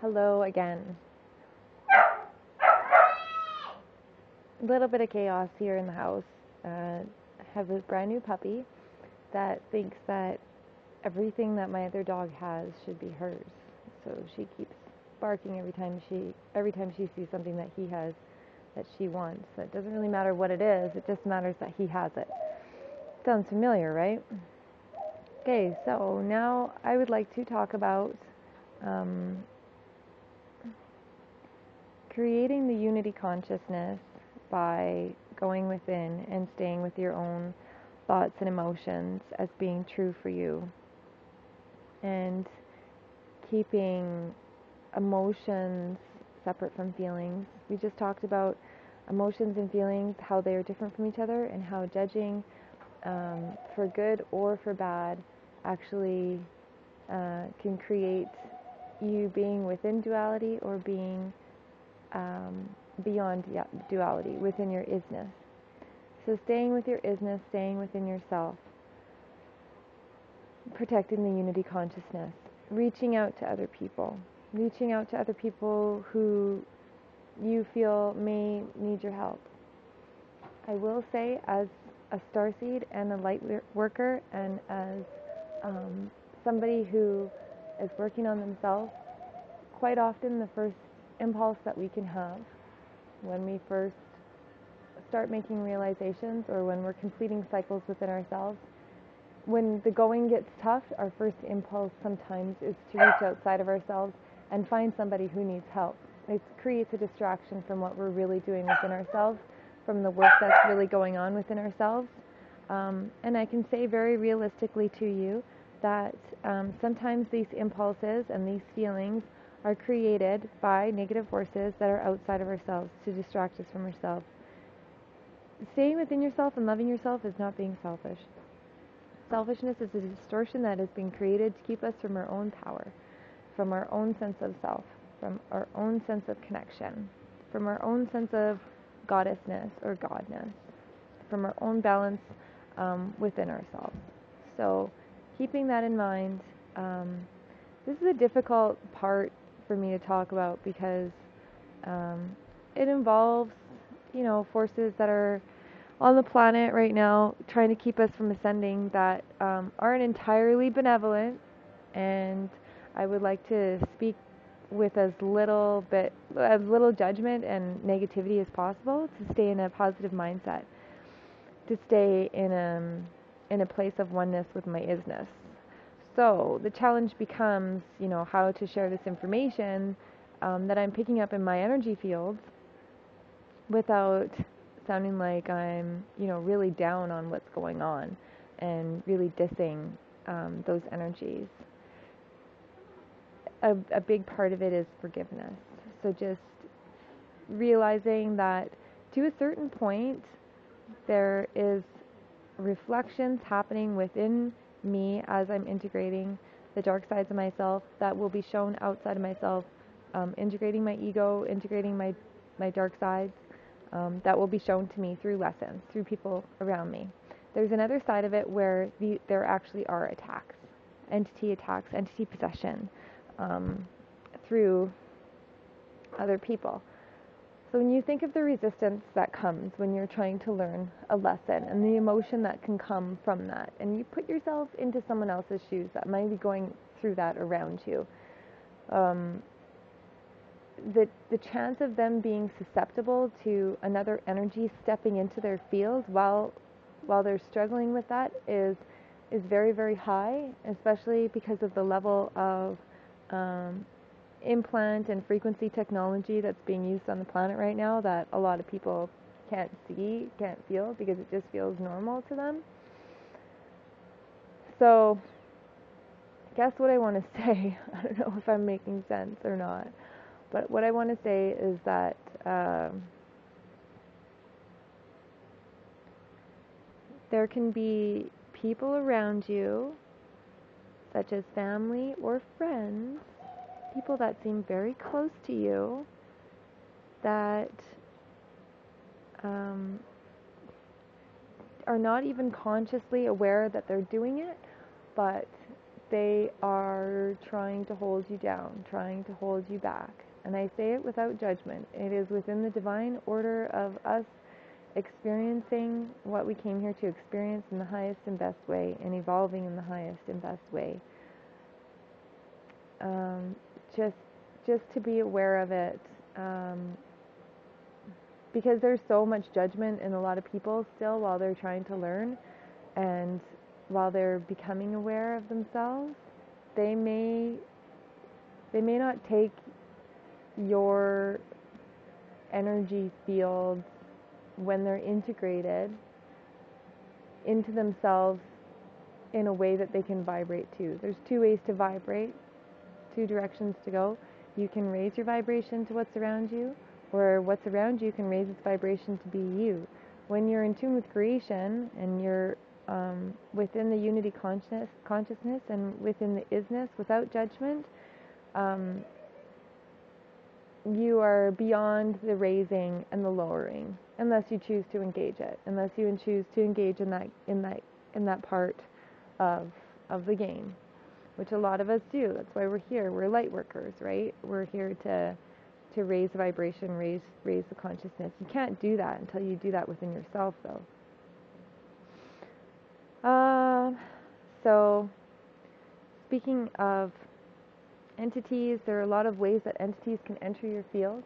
Hello again. A little bit of chaos here in the house. I have a brand new puppy that thinks that everything that my other dog has should be hers. So she keeps barking every time she sees something that he has that she wants. So it doesn't really matter what it is, it just matters that he has it. Sounds familiar, right? Okay, so now I would like to talk about creating the unity consciousness by going within and staying with your own thoughts and emotions as being true for you, and keeping emotions separate from feelings. We just talked about emotions and feelings, how they are different from each other, and how judging for good or for bad actually can create you being within duality or being beyond duality, within your isness. So staying with your isness, staying within yourself, protecting the unity consciousness, reaching out to other people who you feel may need your help. I will say, as a starseed and a light worker, and as somebody who is working on themselves, quite often the first impulse that we can have when we first start making realizations, or when we're completing cycles within ourselves, when the going gets tough, our first impulse sometimes is to reach outside of ourselves and find somebody who needs help. It creates a distraction from what we're really doing within ourselves, from the work that's really going on within ourselves. And I can say very realistically to you that sometimes these impulses and these feelings are created by negative forces that are outside of ourselves to distract us from ourselves. Staying within yourself and loving yourself is not being selfish. Selfishness is a distortion that has been created to keep us from our own power, from our own sense of self, from our own sense of connection, from our own sense of goddessness or godness, from our own balance within ourselves. So keeping that in mind, this is a difficult part for me to talk about because it involves, forces that are on the planet right now trying to keep us from ascending that aren't entirely benevolent, and I would like to speak with as little judgment and negativity as possible, to stay in a positive mindset, to stay in a place of oneness with my isness. So the challenge becomes, how to share this information that I'm picking up in my energy fields without sounding like I'm, really down on what's going on and really dissing those energies. A big part of it is forgiveness. So just realizing that to a certain point, there is reflections happening within me as I'm integrating the dark sides of myself that will be shown outside of myself, integrating my ego, integrating my dark sides, that will be shown to me through lessons, through people around me. There's another side of it where there actually are attacks, entity possession, through other people. So when you think of the resistance that comes when you're trying to learn a lesson, and the emotion that can come from that, and you put yourself into someone else's shoes that might be going through that around you, the chance of them being susceptible to another energy stepping into their field while they're struggling with that is very, very high, especially because of the level of implant and frequency technology that's being used on the planet right now that a lot of people can't see, can't feel, because it just feels normal to them. So I guess what I want to say, I don't know if I'm making sense or not, but what I want to say is that there can be people around you, such as family or friends, people that seem very close to you, that are not even consciously aware that they're doing it, but they are trying to hold you down, trying to hold you back. And I say it without judgment. It is within the divine order of us experiencing what we came here to experience in the highest and best way, and evolving in the highest and best way. Just to be aware of it, because there's so much judgment in a lot of people still while they're trying to learn, and while they're becoming aware of themselves, they may not take your energy fields when they're integrated into themselves in a way that they can vibrate to. There's two ways to vibrate, two directions to go. You can raise your vibration to what's around you, or what's around you can raise its vibration to be you. When you're in tune with creation and you're within the unity consciousness and within the isness without judgment, you are beyond the raising and the lowering, unless you choose to engage it, unless you choose to engage in that part of the game, which a lot of us do. That's why we're here. We're light workers, right? We're here to raise the vibration, raise the consciousness. You can't do that until you do that within yourself, though. So, speaking of entities, there are a lot of ways that entities can enter your field,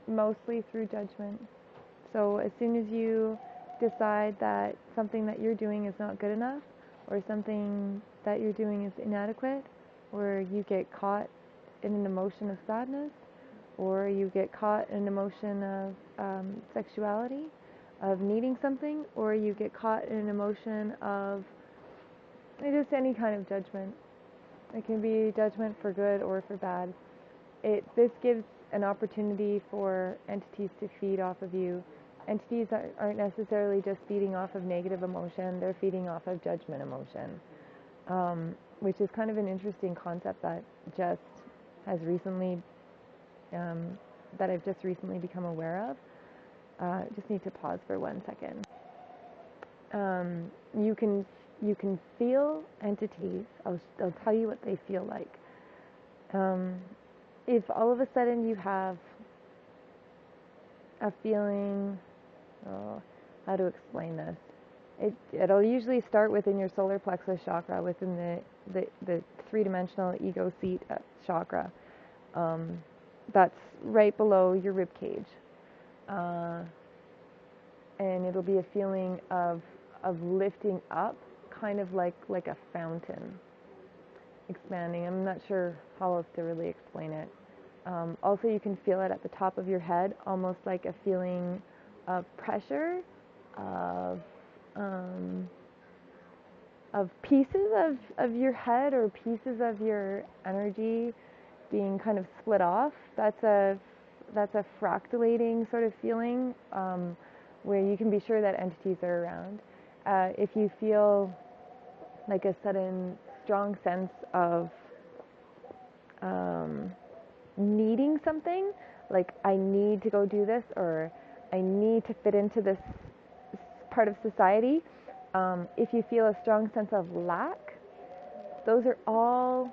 mostly through judgment. So as soon as you decide that something that you're doing is not good enough, or something that you're doing is inadequate, or you get caught in an emotion of sadness, or you get caught in an emotion of sexuality, of needing something, or you get caught in an emotion of just any kind of judgment. It can be judgment for good or for bad. This gives an opportunity for entities to feed off of you. Entities aren't necessarily just feeding off of negative emotion, they're feeding off of judgment emotion, which is kind of an interesting concept that just has recently, that I've just recently become aware of. Just need to pause for 1 second. You can feel entities. I'll tell you what they feel like. If all of a sudden you have a feeling, how to explain this? It'll usually start within your solar plexus chakra, within the three-dimensional ego seat chakra. That's right below your rib cage. And it'll be a feeling of lifting up, kind of like a fountain, expanding. I'm not sure how else to really explain it. Also, you can feel it at the top of your head, almost like a feeling of pressure, of pieces of your head or pieces of your energy being kind of split off. That's a fractalating sort of feeling, where you can be sure that entities are around. If you feel like a sudden strong sense of needing something, like I need to go do this, or I need to fit into this part of society, if you feel a strong sense of lack, those are all,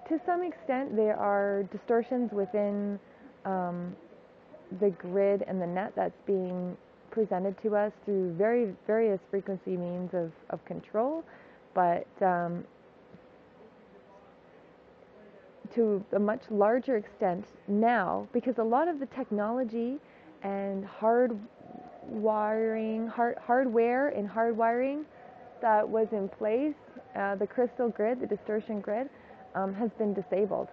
to some extent, they are distortions within the grid and the net that's being presented to us through various frequency means of control, but to a much larger extent now, because a lot of the technology and hardware and hardwiring that was in place, the crystal grid, the distortion grid, has been disabled.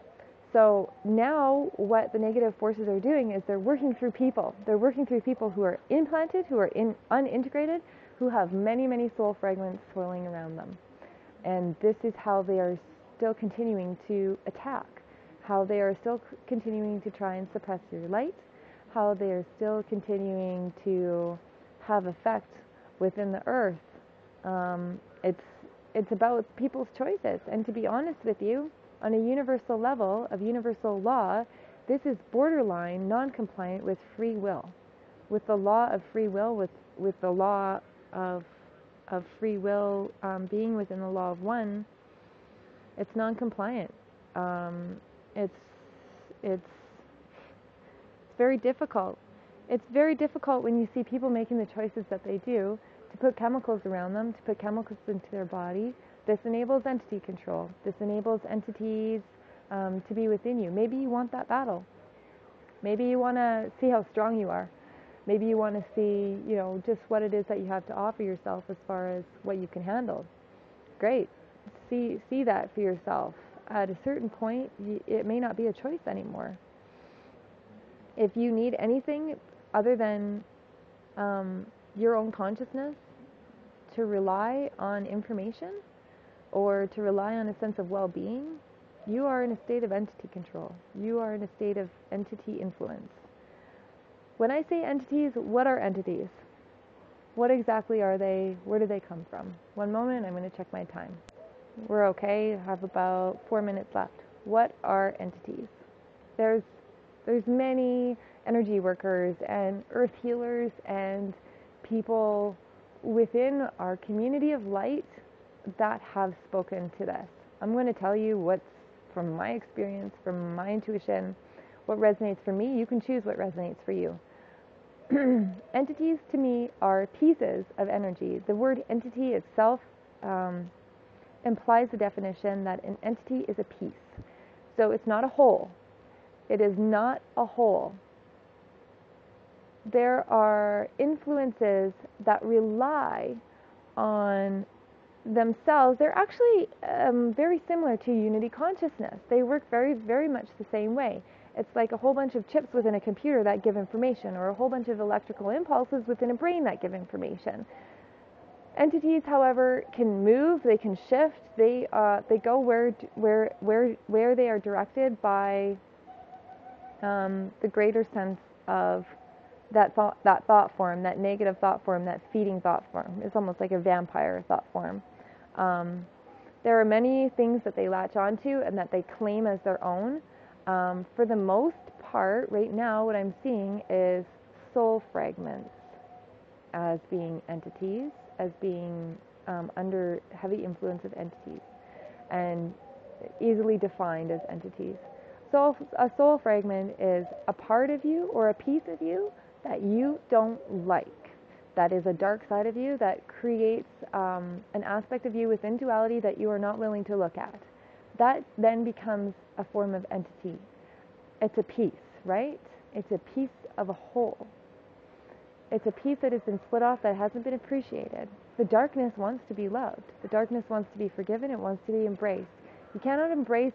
So now what the negative forces are doing is they're working through people. They're working through people who are implanted, who are unintegrated, who have many, many soul fragments swirling around them. And this is how they are still continuing to attack, how they are still continuing to try and suppress your light, how they are still continuing to have effect within the earth. It's about people's choices. And to be honest with you, on a universal level of universal law, this is borderline non-compliant with free will. With the law of free will, with the law of free will being within the law of one, It's non-compliant. It's it's very difficult. It's very difficult when you see people making the choices that they do to put chemicals around them, to put chemicals into their body. This enables entity control. This enables entities to be within you. Maybe you want that battle. Maybe you want to see how strong you are. Maybe you want to see, just what it is that you have to offer yourself as far as what you can handle. Great. See that for yourself. At a certain point, it may not be a choice anymore. If you need anything other than your own consciousness to rely on information or to rely on a sense of well-being, you are in a state of entity control. You are in a state of entity influence. When I say entities, what are entities? What exactly are they? Where do they come from? One moment, I'm going to check my time. We're okay. I have about 4 minutes left. What are entities? There's many energy workers and earth healers and people within our community of light that have spoken to this. I'm going to tell you what's from my experience, from my intuition, what resonates for me. You can choose what resonates for you. Entities to me are pieces of energy. The word entity itself implies the definition that an entity is a piece. So it's not a whole. It is not a whole. There are influences that rely on themselves. They're actually very similar to unity consciousness. They work very, very much the same way. It's like a whole bunch of chips within a computer that give information, or a whole bunch of electrical impulses within a brain that give information. Entities, however, can move. They can shift. They go where they are directed by the greater sense of that thought form, that negative thought form, that feeding thought form. It's almost like a vampire thought form. There are many things that they latch onto and that they claim as their own. For the most part, right now, what I'm seeing is soul fragments as being entities, as being under heavy influence of entities, and easily defined as entities. So a soul fragment is a part of you or a piece of you that you don't like. That is a dark side of you that creates an aspect of you within duality that you are not willing to look at. That then becomes a form of entity. It's a piece, right? It's a piece of a whole. It's a piece that has been split off, that hasn't been appreciated. The darkness wants to be loved. The darkness wants to be forgiven. It wants to be embraced. You cannot embrace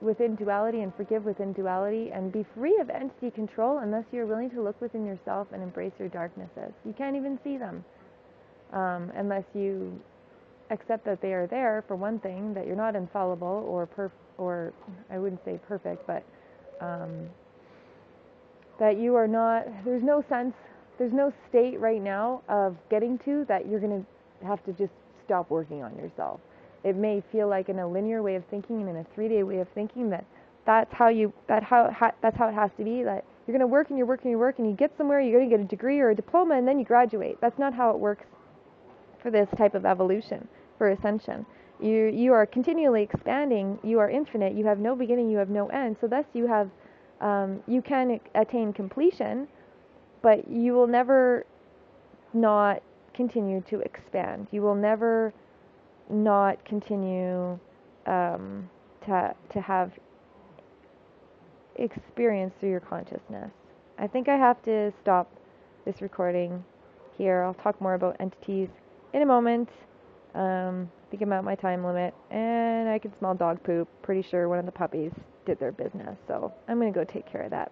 within duality and forgive within duality and be free of entity control unless you're willing to look within yourself and embrace your darknesses. You can't even see them unless you accept that they are there, for one thing, that you're not infallible or I wouldn't say perfect, but that you are not, there's no state right now of getting to that you're going to have to just stop working on yourself. It may feel like in a linear way of thinking and in a 3-day way of thinking that's how it has to be, that you're going to work and you work and you work and you get somewhere, you're going to get a degree or a diploma and then you graduate. That's not how it works for this type of evolution, for ascension. You are continually expanding, you are infinite, you have no beginning, you have no end, so thus you have you can attain completion, but you will never not continue to expand. You will never not continue to have experience through your consciousness. I think I have to stop this recording here. I'll talk more about entities in a moment. I think I'm at my time limit, and I can smell dog poop. Pretty sure one of the puppies did their business, so I'm going to go take care of that.